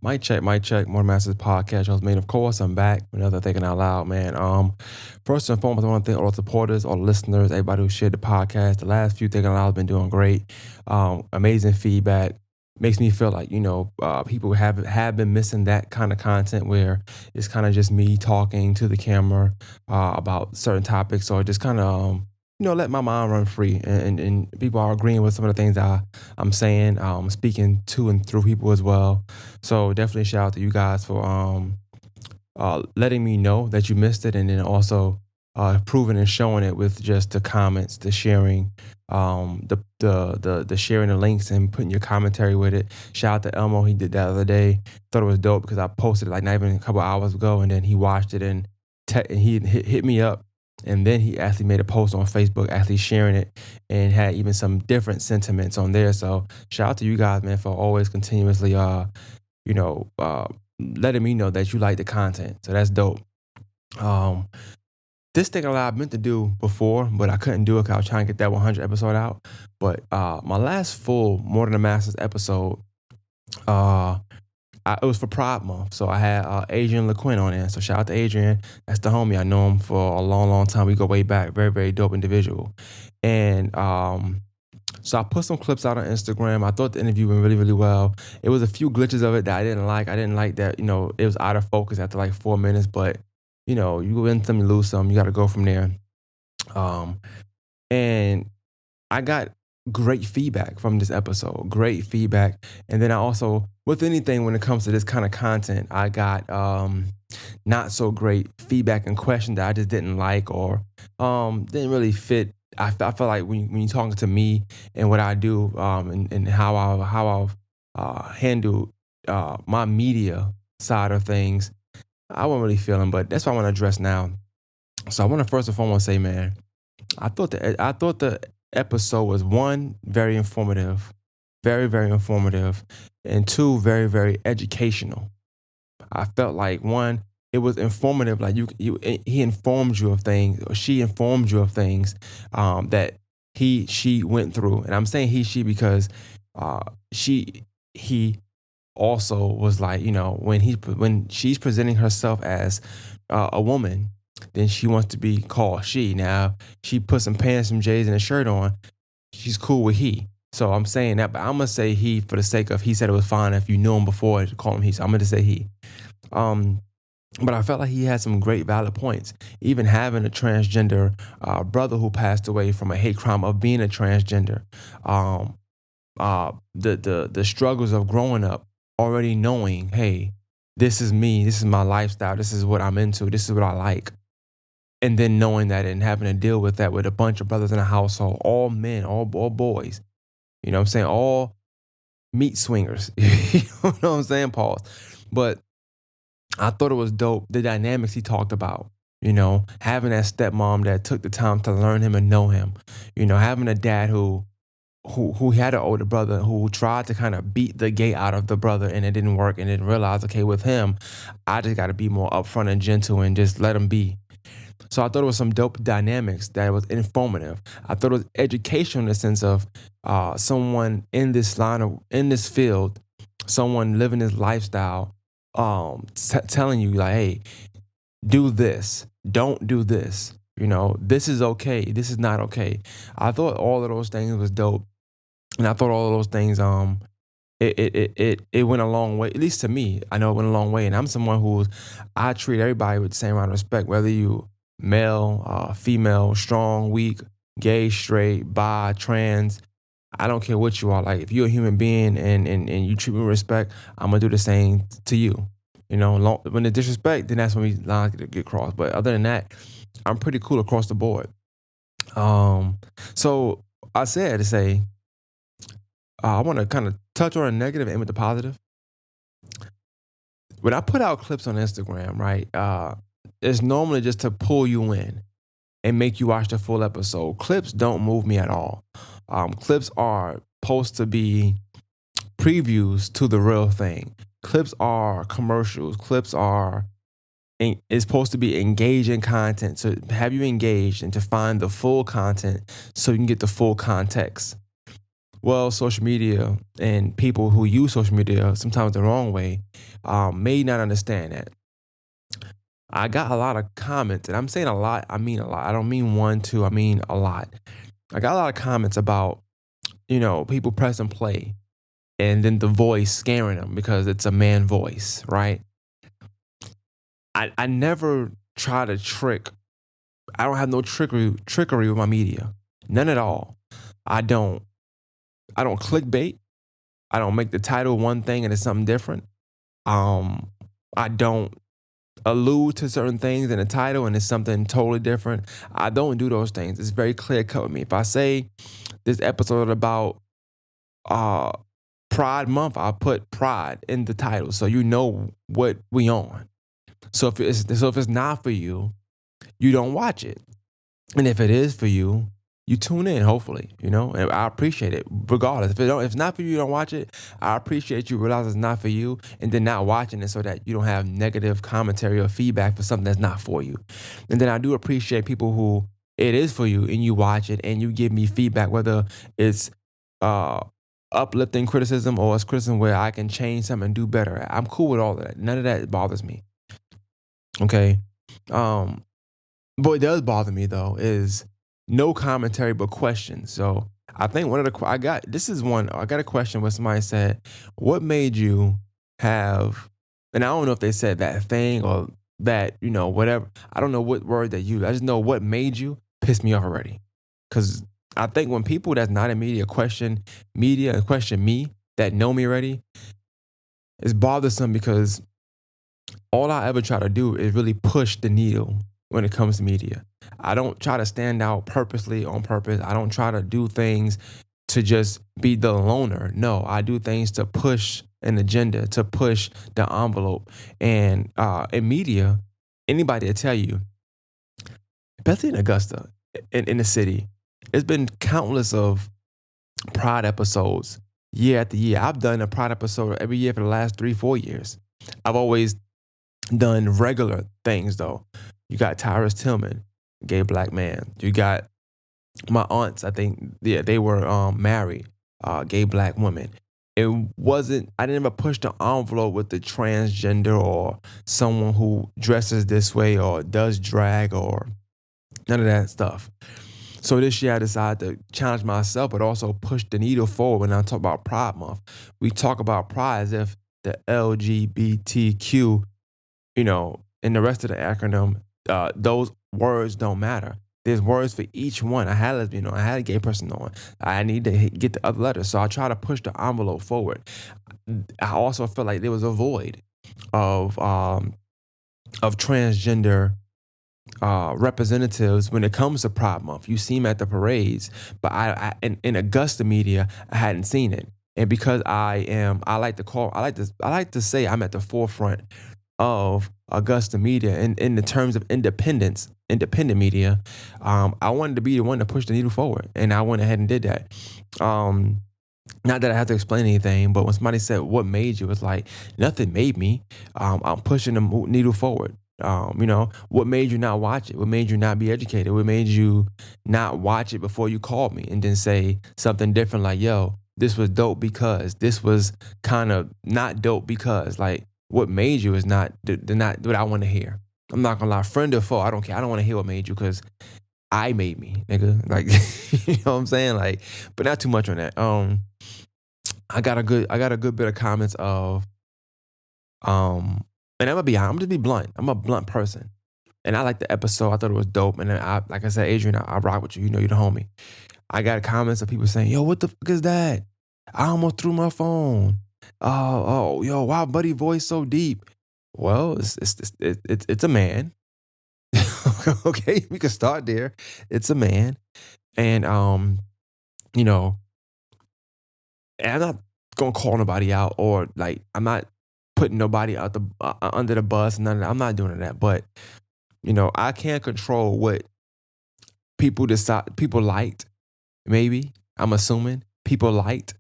Mic check. More Masters podcast. I was made, of course. I'm back with another Thinking Out Loud, man. First and foremost, I want to thank all the supporters, all the listeners, everybody who shared the podcast. The last few Thinking Out Loud have been doing great. Amazing feedback. Makes me feel like people have been missing that kind of content where it's kind of just me talking to the camera about certain topics, or just kind of let my mind run free, and people are agreeing with some of the things I'm saying, speaking to and through people as well. So definitely shout out to you guys for letting me know that you missed it, and then also proving and showing it with just the comments, the sharing, the sharing the links and putting your commentary with it. Shout out to Elmo, he did that the other day. Thought it was dope because I posted it like not even a couple hours ago, and then he watched it and he hit me up. And then he actually made a post on Facebook, actually sharing it, and had even some different sentiments on there. So shout out to you guys, man, for always continuously, letting me know that you like the content. So that's dope. This thing I meant to do before, but I couldn't do it because I was trying to get that 100 episode out. But my last full More Than a Masters episode, it was for Pride Month, so I had Adrian LeQuinn on there. So shout out to Adrian. That's the homie. I know him for a long, long time. We go way back. Very, very dope individual. And so I put some clips out on Instagram. I thought the interview went really, really well. It was a few glitches of it that I didn't like. I didn't like that, it was out of focus after like 4 minutes. But, you win some, you lose some. You got to go from there. And I got great feedback from this episode. Great feedback. And then I also, with anything when it comes to this kind of content, I got not so great feedback and questions that I just didn't like, or didn't really fit. I feel like when you're talking to me and what I do, and how I've handled my media side of things, I wasn't really feeling. But that's what I want to address now. So I want to first and foremost say, man, I thought the episode was, one, very informative, very, very informative, and two, very, very educational. I felt like, one, it was informative, like he informed you of things, or she informed you of things that she went through. And I'm saying she because he also was like, when she's presenting herself as a woman, then she wants to be called she. Now, she put some pants, some J's, and a shirt on, she's cool with he. So I'm saying that, but I'm gonna say he for the sake of, he said it was fine if you knew him before to call him he. So I'm gonna say he. But I felt like he had some great valid points. Even having a transgender brother who passed away from a hate crime of being a transgender, the struggles of growing up, already knowing, hey, this is me, this is my lifestyle, this is what I'm into, this is what I like. And then knowing that and having to deal with that with a bunch of brothers in a household, all men, all boys, you know what I'm saying? All meat swingers, you know what I'm saying, Pause. But I thought it was dope, the dynamics he talked about, having that stepmom that took the time to learn him and know him, having a dad who had an older brother who tried to kind of beat the gate out of the brother, and it didn't work, and then realized, okay, with him, I just got to be more upfront and gentle and just let him be. So I thought it was some dope dynamics, that was informative. I thought it was educational in the sense of someone in this field, someone living this lifestyle, telling you like, hey, do this, don't do this. This is okay, this is not okay. I thought all of those things was dope, and I thought all of those things it went a long way. At least to me, I know it went a long way. And I'm someone I treat everybody with the same amount of respect, whether you male, female, strong, weak, gay, straight, bi, trans. I don't care what you are. Like, if you're a human being and you treat me with respect, I'm gonna do the same to you. When the disrespect, then that's when we lines get crossed. But other than that, I'm pretty cool across the board. So I said to say, I want to kind of touch on the negative and with the positive. When I put out clips on Instagram, right, it's normally just to pull you in and make you watch the full episode. Clips don't move me at all. Clips are supposed to be previews to the real thing. Clips are commercials. Clips are is supposed to be engaging content, to have you engaged and to find the full content so you can get the full context. Well, social media and people who use social media sometimes the wrong way may not understand that. I got a lot of comments, and I'm saying a lot, I mean a lot. I don't mean one, two, I mean a lot. I got a lot of comments about, people pressing play and then the voice scaring them because it's a man voice, right? I never try to trick. I don't have no trickery with my media. None at all. I don't I don't clickbait. I don't make the title one thing and it's something different. Um I don't allude to certain things in the title and it's something totally different. I don't do those things. It's very clear cut with me. If I say this episode about uh Pride Month, I'll put Pride in the title so you know what we on. So if it's not for you, you don't watch it. And if it is for you, you tune in, hopefully, and I appreciate it regardless. If it's not for you, you don't watch it. I appreciate you realize it's not for you and then not watching it so that you don't have negative commentary or feedback for something that's not for you. And then I do appreciate people who it is for you and you watch it and you give me feedback, whether it's uh uplifting criticism or it's criticism where I can change something and do better. I'm cool with all of that. None of that bothers me. Okay. Um, but what does bother me though is no commentary but questions. So I think one of the I got this is one I got a question where somebody said, "What made you have?" And I don't know if they said that thing or that whatever. I don't know what word they use. I just know what made you piss me off already. Because I think when people that's not in media and question me that know me already, it's bothersome because all I ever try to do is really push the needle when it comes to media. I don't try to stand out purposely on purpose. I don't try to do things to just be the loner. No, I do things to push an agenda, to push the envelope. And in media, anybody will tell you, especially in Augusta, in the city, it's been countless of Pride episodes year after year. I've done a Pride episode every year for the last 3, 4 years. I've always done regular things though. You got Tyrus Tillman, gay black man. You got my aunts. I think they were married, gay black women. It wasn't. I didn't ever push the envelope with the transgender or someone who dresses this way or does drag or none of that stuff. So this year I decided to challenge myself, but also push the needle forward when I talk about Pride Month. We talk about Pride as if the LGBTQ, and the rest of the acronym, those words don't matter. There's words for each one. I had a lesbian on, I had a gay person on. I need to get the other letters. So I try to push the envelope forward. I also feel like there was a void of transgender representatives when it comes to Pride Month. You see them at the parades, but in Augusta media, I hadn't seen it. And because I like to say I'm at the forefront of Augusta media and in the terms of independent media. I wanted to be the one to push the needle forward, and I went ahead and did that. Um, Not that I have to explain anything, but when somebody said, "What made you?" It's like nothing made me. I'm pushing the needle forward. What made you not watch it? What made you not be educated? What made you not watch it before you called me and then say something different like, "Yo, this was dope because this was kind of not dope because." Like, what made you is not what I want to hear. I'm not gonna lie, friend or foe, I don't care. I don't want to hear what made you because I made me, nigga. Like, you know what I'm saying? Like, but not too much on that. I got a good bit of comments of and I'm just be blunt. I'm a blunt person. And I like the episode. I thought it was dope. And then like I said, Adrian, I rock with you. You know you're the homie. I got comments of people saying, "Yo, what the fuck is that? I almost threw my phone. Yo, why buddy voice so deep?" Well, it's a man. Okay, we can start there. It's a man. And you know, and I'm not gonna call nobody out or like I'm not putting nobody out the under the bus. None of that. I'm not doing that. But I can't control what people decide. People liked, maybe I'm assuming people liked,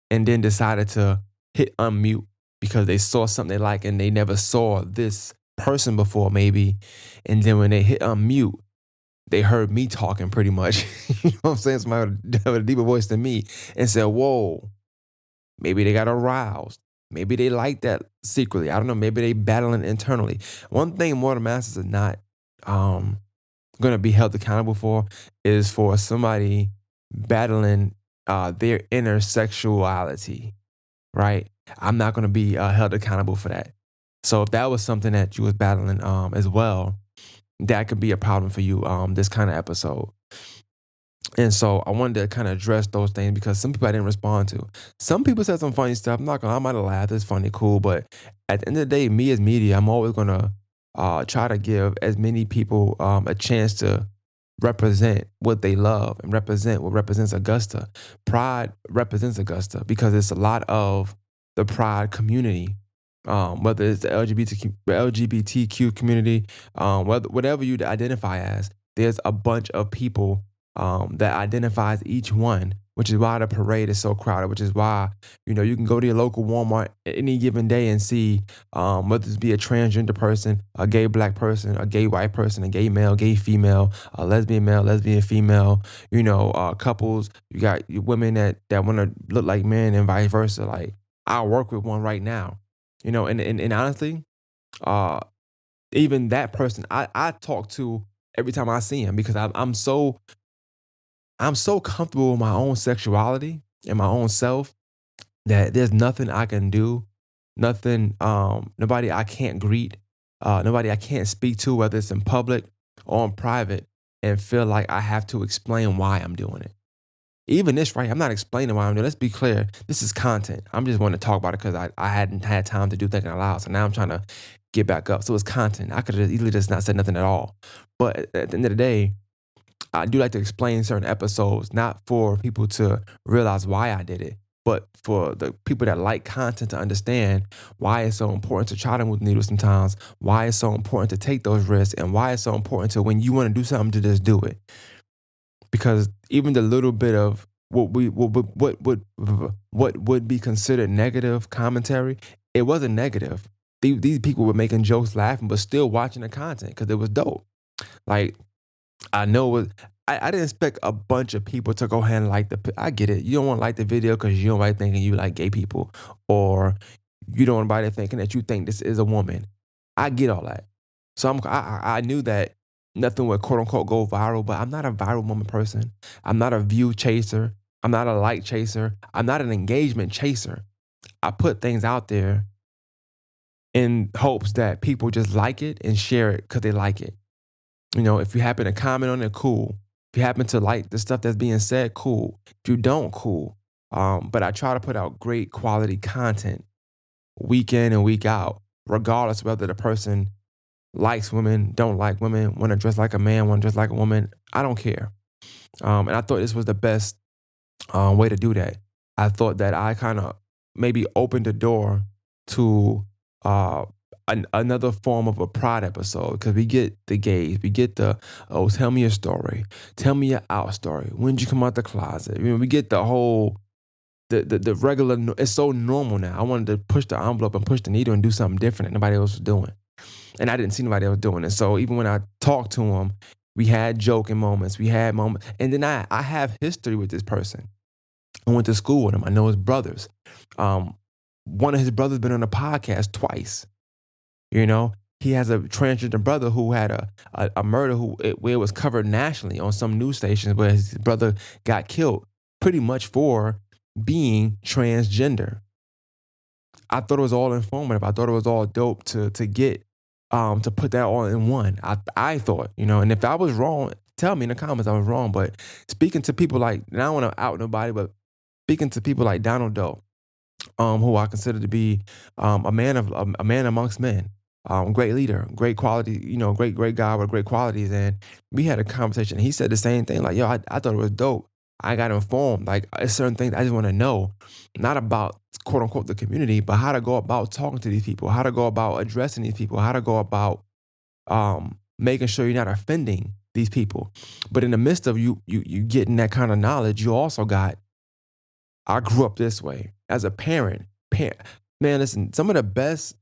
and then decided to hit unmute because they saw something they like and they never saw this person before, maybe. And then when they hit unmute, they heard me talking pretty much. You know what I'm saying? Somebody with a deeper voice than me and said, whoa, maybe they got aroused. Maybe they like that secretly. I don't know. Maybe they battling internally. One thing Mortal Masters is not um, going to be held accountable for is for somebody battling their inner sexuality, right? I'm not going to be held accountable for that. So if that was something that you was battling as well, that could be a problem for you this kind of episode. And so I wanted to kind of address those things because some people I didn't respond to. Some people said some funny stuff. I'm not gonna. I might have laughed. It's funny, cool. But at the end of the day, me as media, I'm always gonna try to give as many people a chance to represent what they love and represent what represents Augusta. Pride represents Augusta because it's a lot of the Pride community. Whether it's the LGBTQ community, whatever you identify as, there's a bunch of people that identifies each one, which is why the parade is so crowded, which is why, you can go to your local Walmart any given day and see whether it be a transgender person, a gay black person, a gay white person, a gay male, gay female, a lesbian male, lesbian female, couples, you got women that want to look like men and vice versa. Like, I work with one right now, and honestly, uh, even that person I talk to every time I see him because I'm so comfortable with my own sexuality and my own self that there's nothing I can do, nothing, nobody I can't greet, nobody I can't speak to, whether it's in public or in private, and feel like I have to explain why I'm doing it. Even this, right? I'm not explaining why I'm doing it. Let's be clear. This is content. I'm just wanting to talk about it because I hadn't had time to do thinking out loud. So now I'm trying to get back up. So it's content. I could have easily just not said nothing at all. But at the end of the day, I do like to explain certain episodes, not for people to realize why I did it, but for the people that like content to understand why it's so important to try to move the needle sometimes, why it's so important to take those risks, and why it's so important to, when you want to do something, to just do it. Because even the little bit of what would be considered negative commentary, it wasn't negative. These people were making jokes, laughing, but still watching the content because it was dope. Like, I know what I didn't expect a bunch of people to go ahead and like I get it. You don't want to like the video because you don't like thinking you like gay people, or you don't want anybody thinking that you think this is a woman. I get all that. So I knew that nothing would quote unquote go viral, but I'm not a viral moment person. I'm not a view chaser. I'm not a like chaser. I'm not an engagement chaser. I put things out there in hopes that people just like it and share it because they like it. If you happen to comment on it, cool. If you happen to like the stuff that's being said, cool. If you don't, cool. But I try to put out great quality content week in and week out, regardless whether the person likes women, don't like women, want to dress like a man, want to dress like a woman. I don't care. And I thought this was the best way to do that. I thought that I kind of maybe opened the door to uh, another form of a pride episode, because we get the gays, we get the, oh, tell me your story, tell me your out story, when did you come out the closet? We get the whole the regular. It's so normal now. I wanted to push the envelope and push the needle and do something different that nobody else was doing, and I didn't see nobody else doing it. So even when I talked to him, we had joking moments, we had moments, and then I have history with this person. I went to school with him. I know his brothers. One of his brothers been on a podcast twice. He has a transgender brother who had a murder where it was covered nationally on some news stations, where his brother got killed pretty much for being transgender. I thought it was all informative. I thought it was all dope to get to put that all in one. I thought, and if I was wrong, tell me in the comments I was wrong. But speaking to people like, and I don't want to out nobody, but speaking to people like Donald Doe, who I consider to be a man amongst men, great leader, great quality, great guy with great qualities. And we had a conversation. He said the same thing, like, yo, I thought it was dope. I got informed. Like, it's certain things I just want to know, not about quote unquote the community, but how to go about talking to these people, how to go about addressing these people, how to go about making sure you're not offending these people. But in the midst of you getting that kind of knowledge, you also got, I grew up this way as a parent. Man, listen, some of the best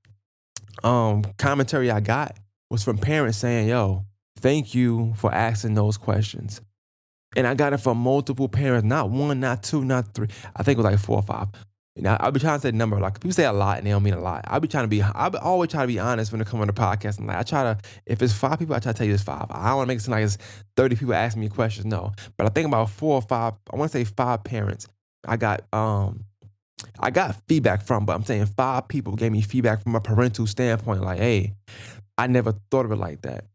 commentary I got was from parents saying, yo, Thank you for asking those questions. And I got it from multiple parents, not one, not two, not three. I think it was like four or five. Now I'll be trying to say the number. Like people say a lot and they don't mean a lot. I be always try to be honest when it comes to the podcast. And like I try to, if it's five people, I try to tell you it's five. I don't want to make it seem like it's 30 people asking me questions. No. But I think about four or five, I want to say five parents. I got I got feedback from, but I'm saying five people gave me feedback from a parental standpoint, like, hey, I never thought of it like that.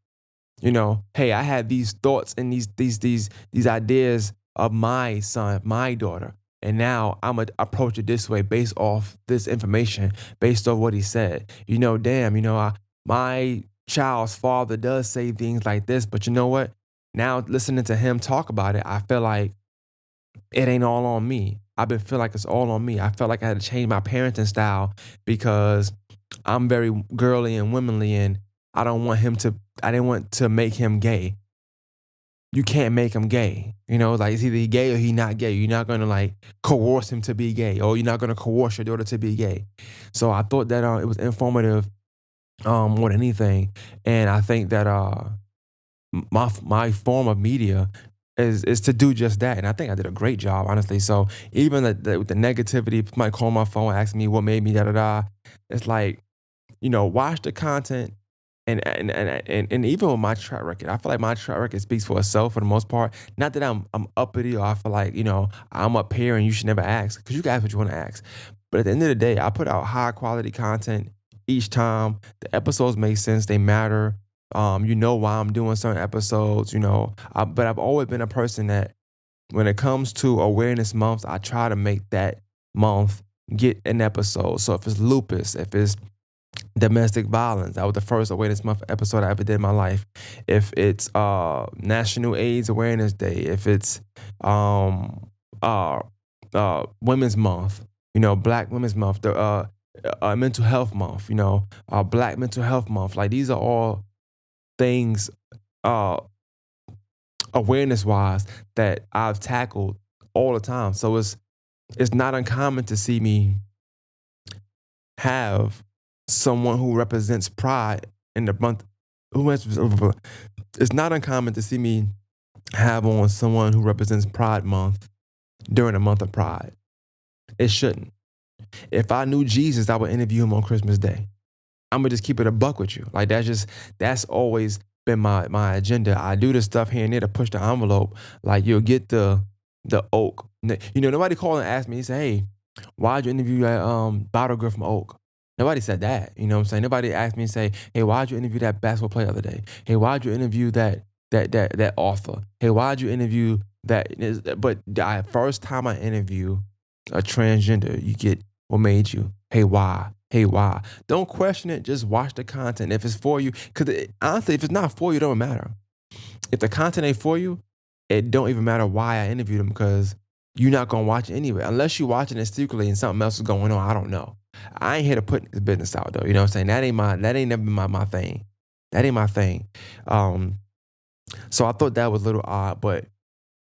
Hey, I had these thoughts and these ideas of my son, my daughter, and now I'm gonna approach it this way based off this information, based off what he said. Damn, my child's father does say things like this, but you know what? Now listening to him talk about it, I feel like it ain't all on me. I've been feeling like it's all on me. I felt like I had to change my parenting style because I'm very girly and womanly, and I didn't want to make him gay. You can't make him gay. Like it's either he gay or he not gay. You're not gonna like coerce him to be gay, or you're not gonna coerce your daughter to be gay. So I thought that it was informative more than anything, and I think that my form of media is to do just that, and I think I did a great job, honestly. So even with the negativity, people might call my phone, asking me what made me da da da. It's like watch the content. And even with my track record, I feel like my track record speaks for itself for the most part. Not that I'm uppity or I feel like I'm up here and you should never ask, because you can ask what you want to ask. But at the end of the day, I put out high quality content each time. The episodes make sense. They matter. You know why I'm doing certain episodes. But I've always been a person that when it comes to awareness months, I try to make that month get an episode. So if it's lupus, if it's domestic violence, that was the first awareness month episode I ever did in my life. If it's National AIDS Awareness Day, if it's Women's Month, Black Women's Month, the Mental Health Month, Black Mental Health Month. Like these are all things awareness wise that I've tackled all the time. So it's not uncommon to see me have someone who represents pride in the month. It's not uncommon to see me have on someone who represents Pride Month during the month of Pride. It shouldn't. If I knew Jesus, I would interview him on Christmas Day. I'm gonna just keep it a buck with you. Like that's always been my agenda. I do this stuff here and there to push the envelope. Like you'll get the Oak. Nobody called and asked me. He said, "Hey, why'd you interview that bottle girl from Oak?" Nobody said that. You know what I'm saying? Nobody asked me and say, "Hey, why'd you interview that basketball player the other day? Hey, why'd you interview that author? Hey, why'd you interview that?" But the first time I interview a transgender, you get what made you. Hey, why? Hey, why? Don't question it. Just watch the content. If it's for you, because honestly, if it's not for you, it don't matter. If the content ain't for you, it don't even matter why I interviewed them, because you're not gonna watch it anyway. Unless you're watching it secretly and something else is going on. I don't know. I ain't here to put this business out though. You know what I'm saying? That ain't never been my thing. That ain't my thing. So I thought that was a little odd, but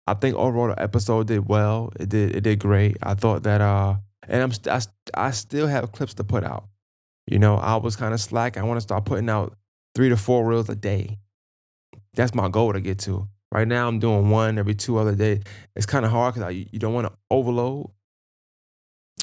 I think overall the episode did well. It did great. I thought that and I still have clips to put out. I was kind of slack. I want to start putting out 3 to 4 reels a day. That's my goal to get to. Right now I'm doing one every 2 other days. It's kind of hard because you don't want to overload.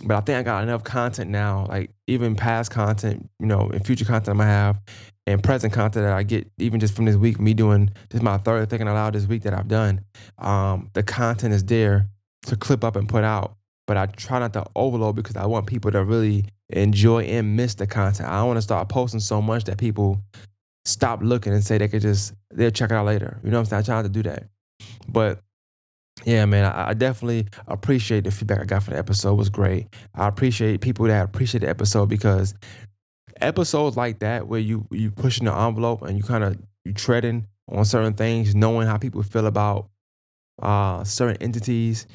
But I think I got enough content now, like even past content, and future content I'm gonna have, and present content that I get even just from this week, me doing this is my third Thinking Out Loud this week that I've done. The content is there to clip up and put out, but I try not to overload because I want people to really enjoy and miss the content. I don't want to start posting so much that people stop looking and say they'll check it out later. You know what I'm saying? I try not to do that. But yeah, man, I definitely appreciate the feedback I got for the episode. It was great. I appreciate people that appreciate the episode, because episodes like that where you pushing the envelope and you treading on certain things, knowing how people feel about certain entities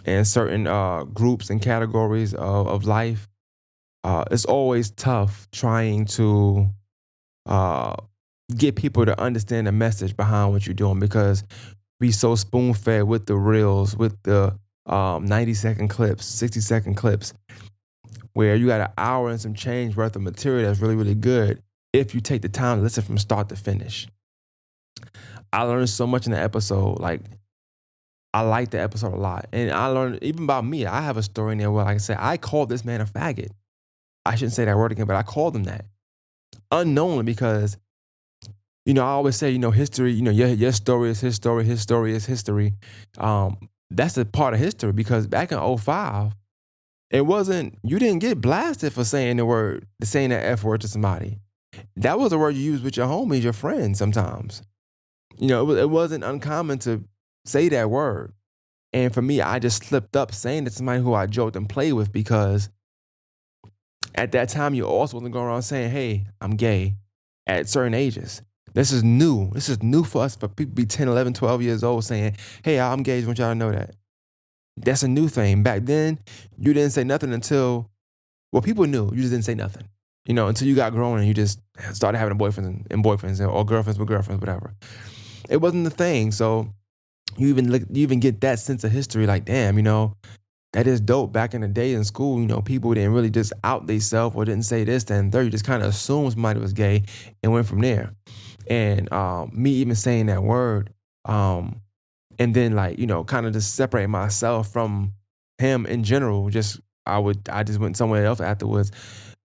and certain groups and categories of life. It's always tough trying to get people to understand the message behind what you're doing, because we so spoon-fed with the reels, with the 90-second clips, 60-second clips, where you got an hour and some change worth of material that's really, really good if you take the time to listen from start to finish. I learned so much in the episode. Like, I liked the episode a lot. And I learned even about me. I have a story in there where, like I said, I called this man a faggot. I shouldn't say that word again, but I called him that unknowingly because, I always say, history, your story is his story, his story is history. That's a part of history because back in '05, it wasn't, you didn't get blasted for saying that F word to somebody. That was a word you use with your homies, your friends sometimes. It wasn't uncommon to say that word. And for me, I just slipped up saying it to somebody who I joked and played with because at that time, you also wasn't going around saying, hey, I'm gay at certain ages. This is new. This is new for us, for people to be 10, 11, 12 years old saying, hey, I'm gay. I just want y'all to know that. That's a new thing. Back then, you didn't say nothing until, well, people knew. You just didn't say nothing. Until you got grown and you just started having boyfriends or girlfriends with girlfriends, whatever. It wasn't the thing. So you even get that sense of history, like, damn, that is dope. Back in the day in school, people didn't really just out themselves or didn't say this, that, and third. You just kind of assumed somebody was gay and went from there. And me even saying that word, and then like, kind of just separate myself from him in general. I just went somewhere else afterwards.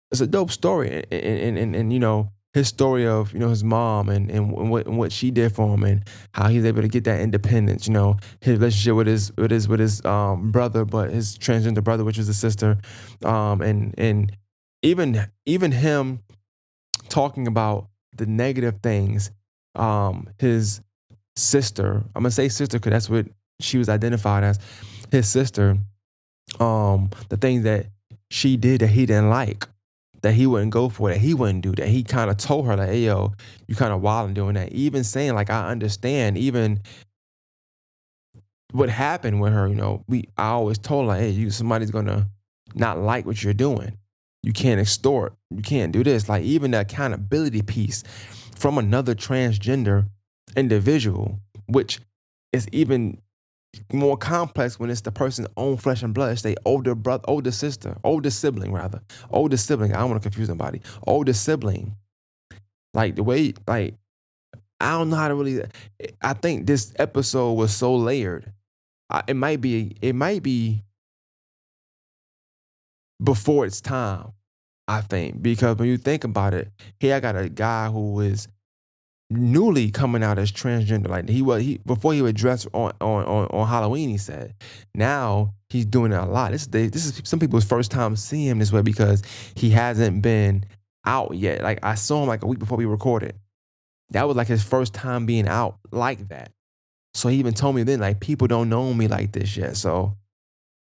It's a dope story, and his story of his mom and what she did for him and how he's able to get that independence. His relationship with his brother, but his transgender brother, which was a sister, and even him talking about the negative things. His sister, I'm gonna say sister because that's what she was identified as. His sister, the things that she did that he didn't like, that he wouldn't go for, that he wouldn't do, that he kind of told her like, hey yo, you kind of wild and doing that. Even saying like, I understand, even what happened with her, I always told her, hey, somebody's gonna not like what you're doing. You can't extort, you can't do this. Like even the accountability piece from another transgender individual, which is even more complex when it's the person's own flesh and blood. It's their older brother, older sister, older sibling rather, older sibling. I don't want to confuse somebody. Older sibling. Like the way, like I don't know how to really. I think this episode was so layered. It might be before its time. I think because when you think about it, here I got a guy who is newly coming out as transgender. Like he before he would dress on Halloween. He said now he's doing it a lot. This is some people's first time seeing him this way because he hasn't been out yet. Like I saw him like a week before we recorded. That was like his first time being out like that. So he even told me then like people don't know me like this yet. So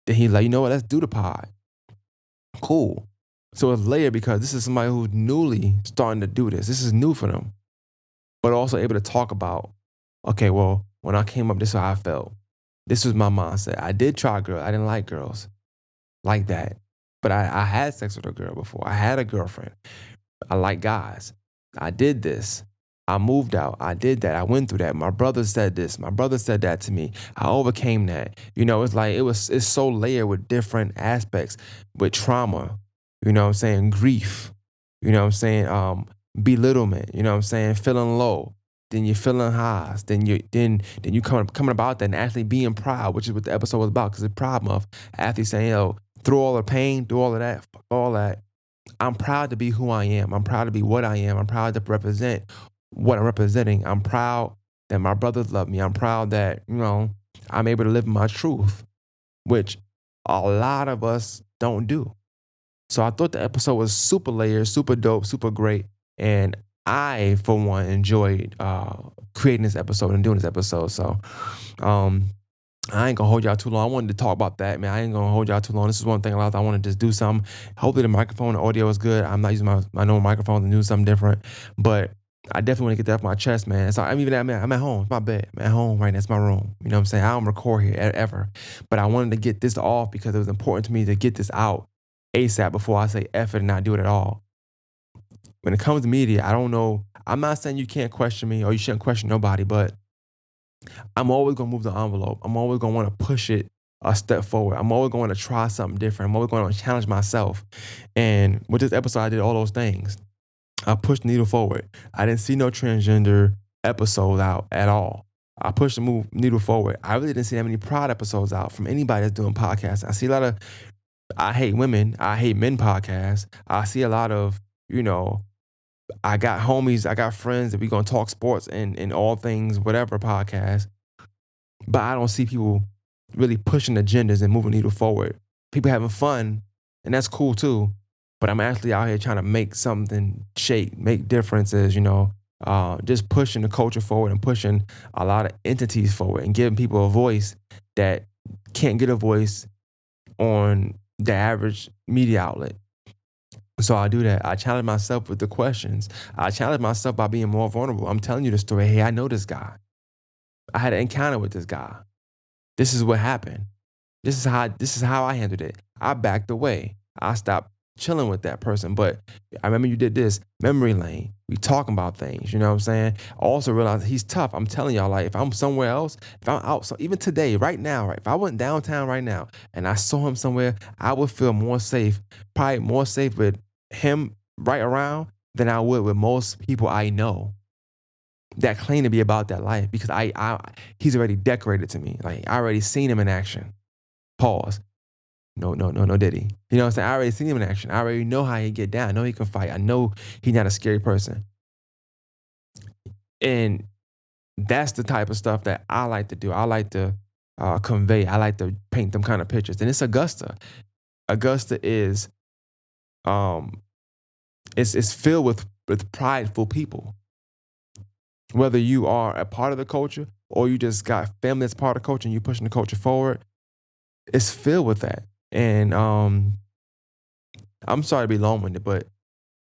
then he's like, you know what? Let's do the pod. Cool. So it's layered because this is somebody who's newly starting to do this. This is new for them, but also able to talk about, okay, well, when I came up, this is how I felt. This was my mindset. I did try girls. I didn't like girls like that. But I had sex with a girl before. I had a girlfriend. I like guys. I did this. I moved out. I did that. I went through that. My brother said this. My brother said that to me. I overcame that. It's like it's so layered with different aspects, with trauma, what I'm saying, grief, what I'm saying, belittlement, what I'm saying, feeling low, then you're feeling highs, then you coming about that and actually being proud, which is what the episode was about, because it's Pride Month. Athletes saying, yo, through all the pain, through all of that, fuck all that, I'm proud to be who I am. I'm proud to be what I am. I'm proud to represent what I'm representing. I'm proud that my brothers love me. I'm proud that, I'm able to live my truth, which a lot of us don't do. So I thought the episode was super layered, super dope, super great. And I, for one, enjoyed creating this episode and doing this episode. So I ain't gonna hold y'all too long. I wanted to talk about that, man. I ain't gonna hold y'all too long. This is one thing I want to just do something. Hopefully the microphone, the audio is good. I'm not using my normal microphone to do something different. But I definitely want to get that off my chest, man. So I'm at home. It's my bed. I'm at home right now. It's my room. You know what I'm saying? I don't record here ever. But I wanted to get this off because it was important to me to get this out ASAP before I say F it and not do it at all. When it comes to media, I don't know. I'm not saying you can't question me or you shouldn't question nobody, but I'm always going to move the envelope. I'm always going to want to push it a step forward. I'm always going to try something different. I'm always going to challenge myself. And with this episode, I did all those things. I pushed the needle forward. I didn't see no transgender episodes out at all. I push the needle forward. I really didn't see that many pride episodes out from anybody that's doing podcasts. I see a lot of I hate women, I hate men podcasts. I see a lot of, you know, I got homies, I got friends that we gonna talk sports and all things, whatever podcast. But I don't see people really pushing agendas and moving the needle forward. People having fun, and that's cool too. But I'm actually out here trying to make something shake, make differences, just pushing the culture forward and pushing a lot of entities forward and giving people a voice that can't get a voice on the average media outlet. So I do that. I challenge myself with the questions. I challenge myself by being more vulnerable. I'm telling you the story. Hey, I know this guy. I had an encounter with this guy. This is what happened. This is how I handled it. I backed away. I stopped chilling with that person. But I remember you did this. Memory lane. We talking about things. You know what I'm saying? I also realized he's tough. I'm telling y'all, like, if I'm somewhere else, if I'm out, so even today, right now, right, if I went downtown right now and I saw him somewhere, I would feel more safe, probably more safe with him right around than I would with most people I know that claim to be about that life, because he's already decorated to me. Like, I already seen him in action. Pause. No, Diddy. You know what I'm saying? I already seen him in action. I already know how he get down. I know he can fight. I know he's not a scary person. And that's the type of stuff that I like to do. I like to convey. I like to paint them kind of pictures. And it's Augusta. Augusta is it's filled with prideful people. Whether you are a part of the culture or you just got family that's part of the culture and you pushing the culture forward, it's filled with that. And I'm sorry to be long-winded, but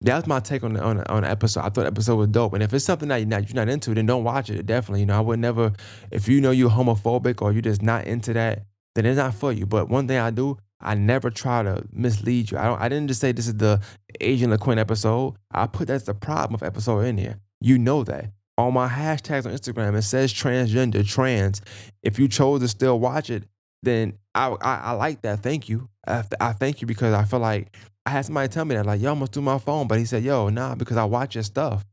that's my take on the episode. I thought the episode was dope. And if it's something that you're not into, then don't watch it. Definitely, I would never. If you know you're homophobic or you're just not into that, then it's not for you. But one thing I never try to mislead you. I didn't just say this is the Asian LaQuinn episode. I put that's the problem of episode in there. You know that. On my hashtags on Instagram, it says transgender, trans. If you chose to still watch it, then I like that. Thank you. I thank you, because I feel like I had somebody tell me that, like, yo, I almost threw my phone. But he said, yo, nah, because I watch your stuff.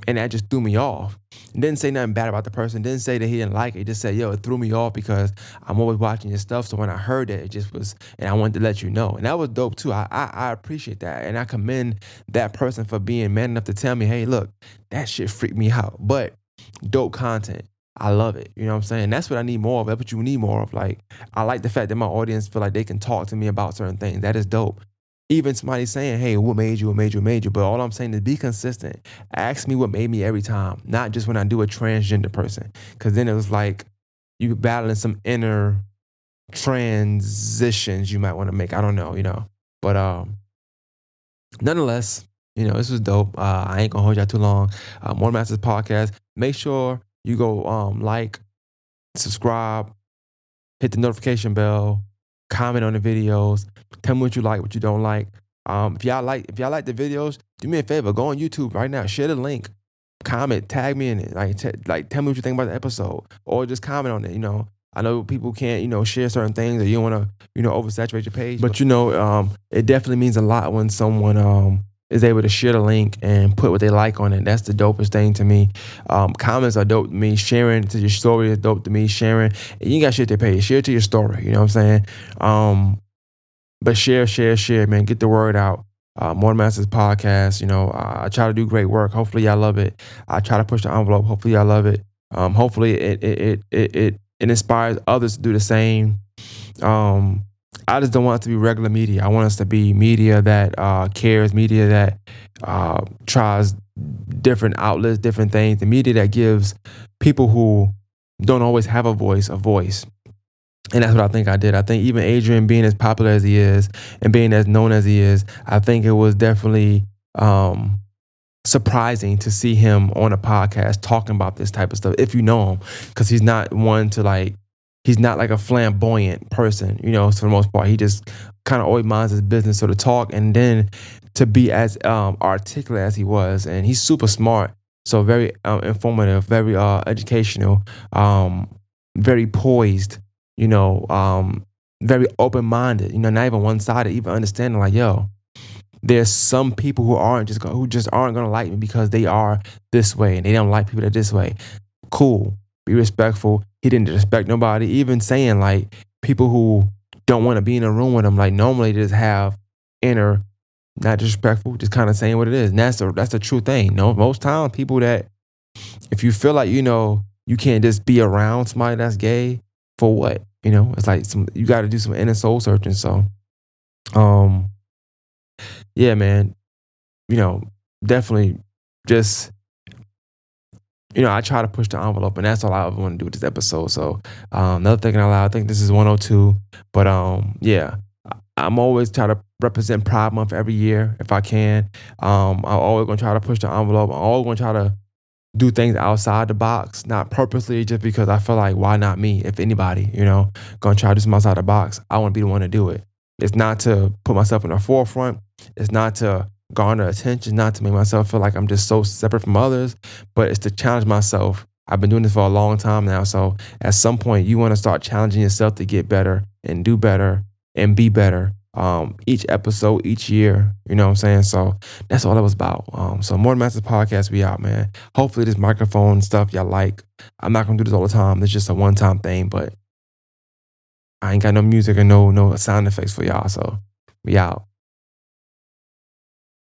And that just threw me off. Didn't say nothing bad about the person. Didn't say that he didn't like it. He just said, yo, it threw me off because I'm always watching your stuff. So when I heard that, it just was, and I wanted to let you know. And that was dope too. I appreciate that. And I commend that person for being man enough to tell me, hey, look, that shit freaked me out. But dope content. I love it. You know what I'm saying? That's what I need more of. That's what you need more of. Like, I like the fact that my audience feel like they can talk to me about certain things. That is dope. Even somebody saying, hey, what made you, what made you, what made you? But all I'm saying is be consistent. Ask me what made me every time, not just when I do a transgender person. Because then it was like you battling some inner transitions you might want to make. I don't know. But nonetheless, this was dope. I ain't gonna hold y'all too long. More Masters Podcast. Make sure you go like, subscribe, hit the notification bell, comment on the videos, tell me what you like, what you don't like. If y'all like the videos, do me a favor, go on YouTube right now, share the link, comment, tag me in it, tell me what you think about the episode, or just comment on it. I know people can't, share certain things, or you don't want to, oversaturate your page, but it definitely means a lot when someone is able to share the link and put what they like on it. That's the dopest thing to me. Comments are dope to me. Sharing to your story is dope to me. Sharing, you ain't got shit to pay. Share it to your story. You know what I'm saying? But share, man. Get the word out. More Masters Podcast. I try to do great work. Hopefully y'all love it. I try to push the envelope. Hopefully y'all love it. Hopefully it inspires others to do the same. I just don't want it to be regular media. I want us to be media that cares, media that tries different outlets, different things, the media that gives people who don't always have a voice. And that's what I think I did. I think even Adrian being as popular as he is and being as known as he is, I think it was definitely surprising to see him on a podcast talking about this type of stuff, if you know him, because he's not one to he's not like a flamboyant person, for the most part. He just kind of always minds his business. So to talk and then to be as articulate as he was, and he's super smart, so very informative, very educational, very poised, very open-minded, not even one-sided, even understanding like, yo, there's some people who just aren't gonna like me because they are this way and they don't like people that this way. Cool. Be respectful. He didn't disrespect nobody. Even saying like people who don't want to be in a room with him, like normally they just have inner, not disrespectful, just kind of saying what it is. And that's the true thing. No, most times people that if you feel like you can't just be around somebody that's gay for what? It's like you got to do some inner soul searching. So, um, yeah, man, you know, definitely just I try to push the envelope, and that's all I ever want to do with this episode. So, another thinking out loud. I think this is 102, but yeah, I'm always try to represent Pride Month every year if I can. I'm always gonna try to push the envelope. I'm always gonna try to do things outside the box, not purposely, just because I feel like why not me? If anybody, gonna try to do something outside the box, I want to be the one to do it. It's not to put myself in the forefront. It's not to garner attention, not to make myself feel like I'm just so separate from others, but it's to challenge myself. I've been doing this for a long time now. So at some point you want to start challenging yourself to get better and do better and be better. Each episode, each year, you know what I'm saying? So that's all it was about. So More Masters Podcast, we out, man. Hopefully this microphone stuff y'all like. I'm not gonna do this all the time. It's just a one-time thing, but I ain't got no music or no sound effects for y'all. So we out.